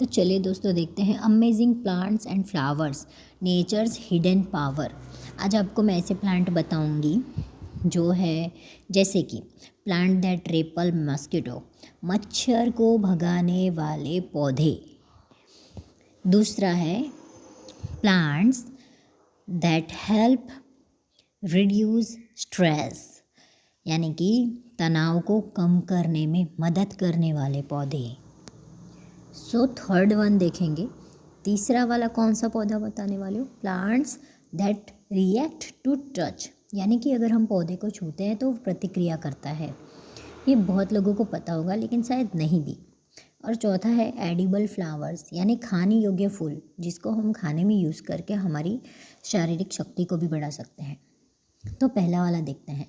तो चलिए दोस्तों देखते हैं amazing plants and flowers, nature's hidden power. आज आपको मैं ऐसे प्लांट बताऊंगी जो है जैसे कि प्लांट दैट रेपल मस्किटो, मच्छर को भगाने वाले पौधे। दूसरा है plants that help reduce stress, यानी कि तनाव को कम करने में मदद करने वाले पौधे। सो थर्ड वन देखेंगे, तीसरा वाला कौन सा पौधा बताने वाले हो, plants that react to touch, यानी कि अगर हम पौधे को छूते हैं तो वो प्रतिक्रिया करता है। ये बहुत लोगों को पता होगा लेकिन शायद नहीं भी। और चौथा है एडिबल फ्लावर्स, यानी खाने योग्य फूल जिसको हम खाने में यूज़ करके हमारी शारीरिक शक्ति को भी बढ़ा सकते हैं। तो पहला वाला देखते हैं।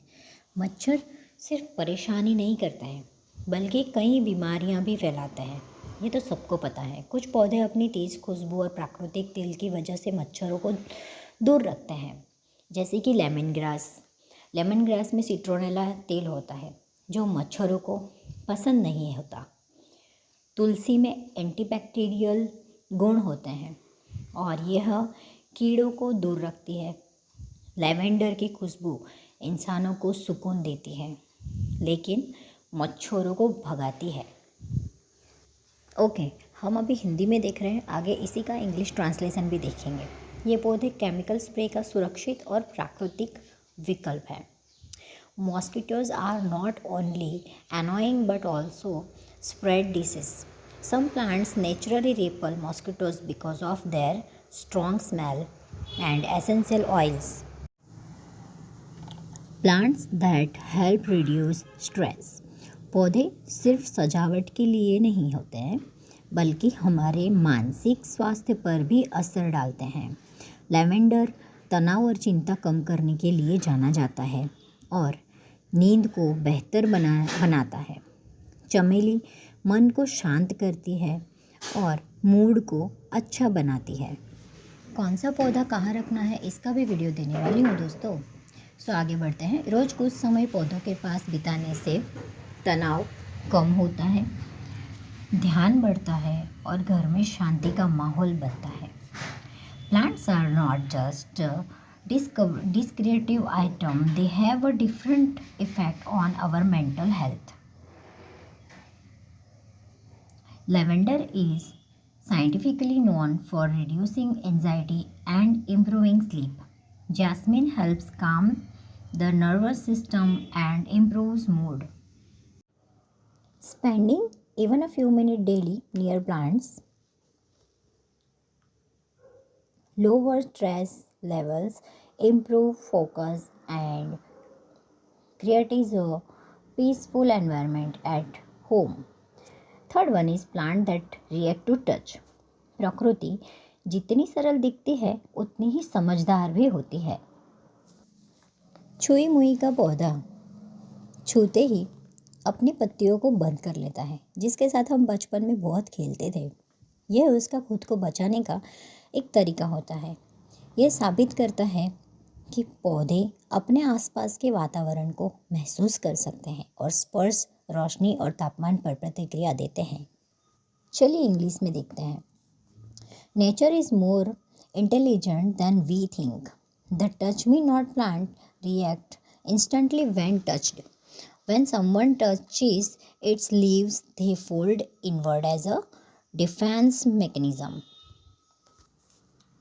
मच्छर सिर्फ परेशानी नहीं करता है बल्कि कई बीमारियां भी फैलाता है, ये तो सबको पता है। कुछ पौधे अपनी तेज़ खुशबू और प्राकृतिक तेल की वजह से मच्छरों को दूर रखते हैं, जैसे कि लेमन ग्रास। लेमन ग्रास में सिट्रोनेला तेल होता है जो मच्छरों को पसंद नहीं होता। तुलसी में एंटीबैक्टीरियल गुण होते हैं और यह कीड़ों को दूर रखती है। लैवेंडर की खुशबू इंसानों को सुकून देती है लेकिन मच्छरों को भगाती है। ओके, हम अभी हिंदी में देख रहे हैं, आगे इसी का इंग्लिश ट्रांसलेशन भी देखेंगे। ये पौधे केमिकल स्प्रे का सुरक्षित और प्राकृतिक विकल्प है। Mosquitoes are not only annoying but also spread disease. Some plants naturally repel mosquitoes because of their strong smell and essential oils. Plants that help reduce stress, पौधे सिर्फ सजावट के लिए नहीं होते हैं बल्कि हमारे मानसिक स्वास्थ्य पर भी असर डालते हैं। लैवेंडर तनाव और चिंता कम करने के लिए जाना जाता है और नींद को बेहतर बनाता है। चमेली मन को शांत करती है और मूड को अच्छा बनाती है। कौन सा पौधा कहाँ रखना है इसका भी वीडियो देने वाली हूँ दोस्तों। सो आगे बढ़ते हैं। रोज़ कुछ समय पौधों के पास बिताने से तनाव कम होता है, ध्यान बढ़ता है और घर में शांति का माहौल बनता है। Plants are not just decorative item, they have a different effect on our mental health. Lavender is scientifically known for reducing anxiety and improving sleep. Jasmine helps calm the nervous system and improves mood. Spending even a few minutes daily near plants lower stress levels, improve focus, and creates a peaceful environment at home. Third one is plant that react to touch. प्रकृति जितनी सरल दिखती है उतनी ही समझदार भी होती है। छुई मुई का पौधा छूते ही अपनी पत्तियों को बंद कर लेता है, जिसके साथ हम बचपन में बहुत खेलते थे। यह उसका खुद को बचाने का एक तरीका होता है। यह साबित करता है कि पौधे अपने आसपास के वातावरण को महसूस कर सकते हैं और स्पर्श, रोशनी और तापमान पर प्रतिक्रिया देते हैं। चलिए इंग्लिश में देखते हैं। Nature is more intelligent than we think. The touch me not plant react instantly when touched. When someone touches its leaves, they fold inward as a defense mechanism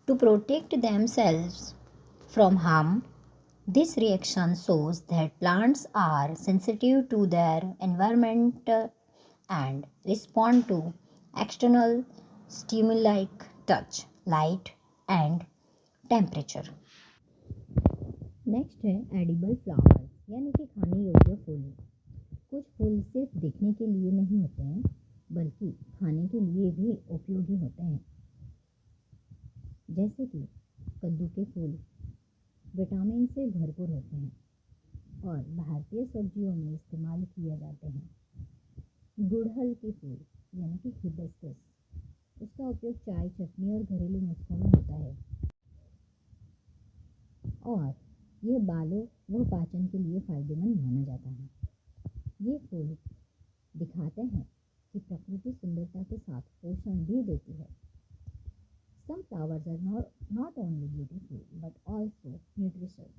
to protect themselves from harm. This reaction shows that plants are sensitive to their environment and respond to external stimuli like touch, light, and temperature. Next है edible flowers, यानी कि खाने योग्य फूल। कुछ फूल सिर्फ दिखने के लिए नहीं होते हैं बल्कि खाने के लिए भी उपयोगी होते हैं, जैसे कि कद्दू के फूल विटामिन से भरपूर होते हैं और भारतीय सब्जियों में इस्तेमाल किए जाते हैं। गुड़हल के फूल यानी कि हिबिस्कस, इसका उपयोग चाय, चटनी और घरेलू नुस्खों में होता है और यह बालों व पाचन के लिए फायदेमंद माना जाता है। ये फूल दिखाते हैं कि प्रकृति सुंदरता के साथ पोषण भी देती है। Some flowers are not only beautiful but also nutritious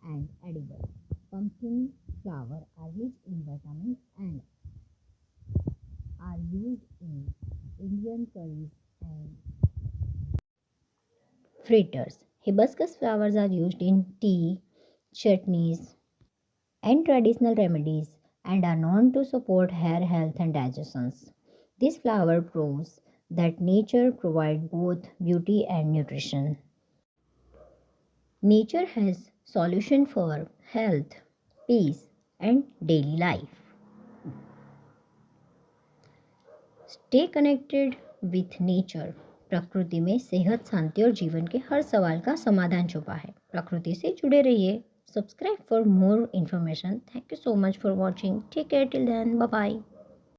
and edible. Pumpkin flowers are rich in vitamins and are used in Indian curries and fritters. Hibiscus flowers are used in tea, chutneys, and traditional remedies and are known to support hair health and digestion. This flower proves that nature provides both beauty and nutrition. Nature has solution for health, peace and daily life. Stay connected with nature. प्रकृति में सेहत, शांति और जीवन के हर सवाल का समाधान छुपा है। प्रकृति से जुड़े रहिए। Subscribe for more information. Thank you so much for watching. Take care till then. Bye bye.